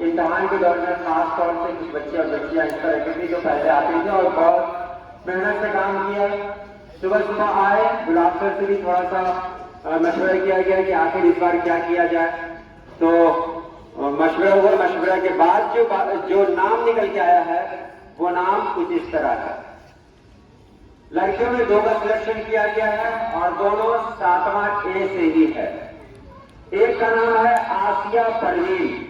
इम्तिहान के दौरान खास तौर से कुछ बच्चे और बच्चियां इस तरह के थे जो पहले आते थे और बहुत मेहनत से काम किया। सुबह सुबह आए, गुलाब सर से भी थोड़ा सा मशवरा किया गया कि आखिर इस बार क्या किया जाए। तो मशवरा हुआ, मशवरा के बाद जो नाम निकल के आया है वो नाम कुछ इस तरह है। लड़कियों में 2 का सिलेक्शन किया गया है और दोनों 7वां ए से ही है। एक का नाम है आसिया परवीन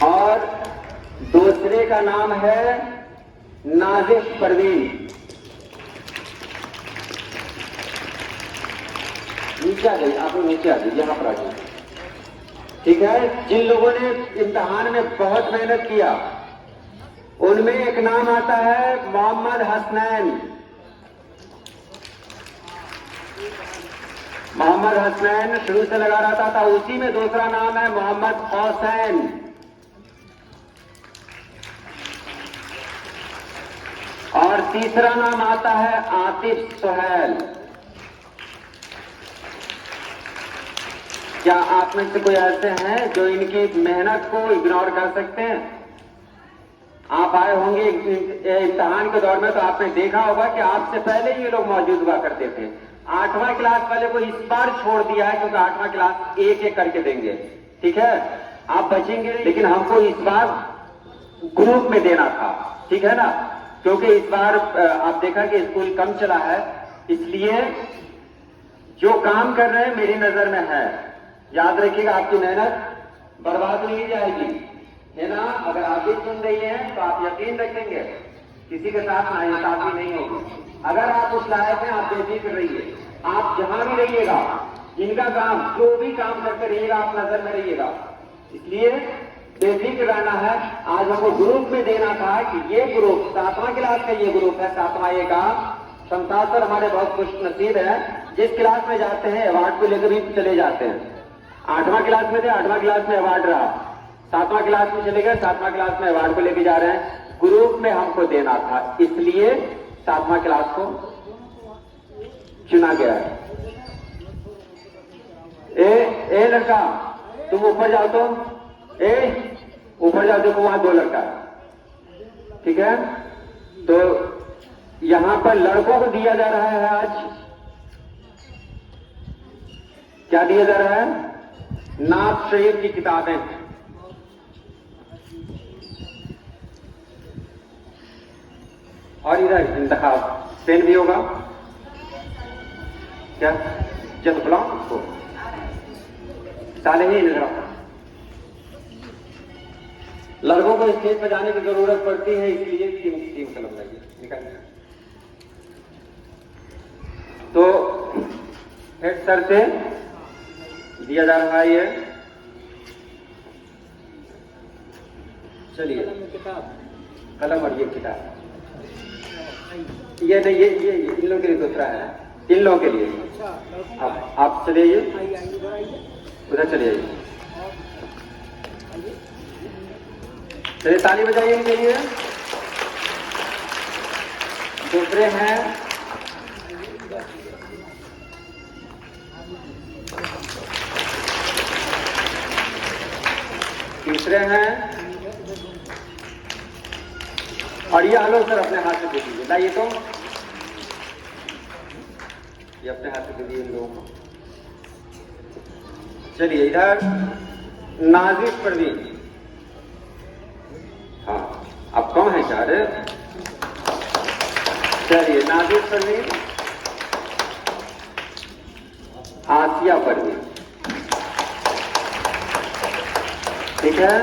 और दूसरे का नाम है नाजिश परवीन। नीचे आ गई, आप लोग नीचे आ गई, यहां पर आ गई, ठीक है। जिन लोगों ने इम्तिहान में बहुत मेहनत किया उनमें एक नाम आता है मोहम्मद हसनैन। मोहम्मद हसनैन शुरू से लगा रहता था। उसी में दूसरा नाम है मोहम्मद हुसैन। और तीसरा नाम आता है आतिफ सुहैल। क्या आप में से कोई ऐसे हैं जो इनकी मेहनत को इग्नोर कर सकते हैं? आप आए होंगे इम्तिहान के दौर में तो आपने देखा होगा कि आपसे पहले ये लोग मौजूद हुआ करते थे। 8वां क्लास वाले को इस बार छोड़ दिया है क्योंकि 8वां क्लास एक एक करके देंगे, ठीक है। आप बचेंगे, लेकिन हमको इस बार ग्रुप में देना था, ठीक है ना, क्योंकि इस बार आप देखा कि स्कूल कम चला है, इसलिए जो काम कर रहे हैं मेरी नजर में है। याद रखिएगा, आपकी मेहनत बर्बाद नहीं जाएगी, है ना। अगर आप भी सुन रही हैं तो आप यकीन रखेंगे किसी के साथ नाइंसाफी नहीं होगी। अगर आप उस लायक हैं, आप बेफिक्र रहिए। आप जहां भी रहिएगा, जिनका काम, जो भी काम करते रहिएगा, आप नजर में रहिएगा। इसलिए बेफिक्र रहना है। आज हमको ग्रुप में देना था कि ये ग्रुप 7वां क्लास का ये ग्रुप है, 7वां ए का। शमशाद सर हमारे बहुत खुश नसीब है, जिस क्लास में जाते हैं अवार्ड को लेकर भी चले जाते हैं। 8वां क्लास में थे, 8वां क्लास में अवार्ड रहा, 7वां क्लास में चले गए, 7वां क्लास में अवार्ड को लेके जा रहे हैं। ग्रुप में हमको देना था, इसलिए 7वां क्लास को चुना गया है। ए लड़का, तुम ऊपर जाओ, तो ऊपर जाओ, देखो वहां 2 लड़का है, ठीक है। तो यहां पर लड़कों को दिया जा रहा है आज, क्या दिया जा रहा है? नात शरीफ की किताबें। और इधर इंतखाब पेन भी होगा क्या? जब बुलाओ उसको, साले ही इधर। लड़कों को स्टेज पर जाने की जरूरत पड़ती है, इसलिए टीम कलम लगी निकल। तो हेड सर से दिया जा रहा है ये, चलिए कलम और ये किताब, ये नहीं, ये इन लोगों के लिए दूसरा है, इन लोगों के लिए। आप चले आइए, उधर चले आइए, चलिए ताली बजाइए इनके लिए। दूसरे हैं तीसरे हैं, और ये आलो सर अपने हाथ से दे दीजिए, लाइए तो ये अपने हाथ से दे दीजिए इन लोगों को। चलिए इधर नाजिश परवीन, हाँ अब कौन है चार? चलिए नाजिश परवीन, आसिया परवीन, ठीक है।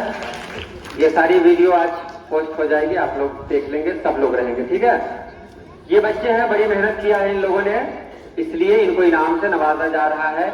ये सारी वीडियो आज पोस्ट हो जाएगी, आप लोग देख लेंगे, सब लोग रहेंगे, ठीक है। ये बच्चे हैं, बड़ी मेहनत किया है इन लोगों ने, इसलिए इनको इनाम से नवाजा जा रहा है।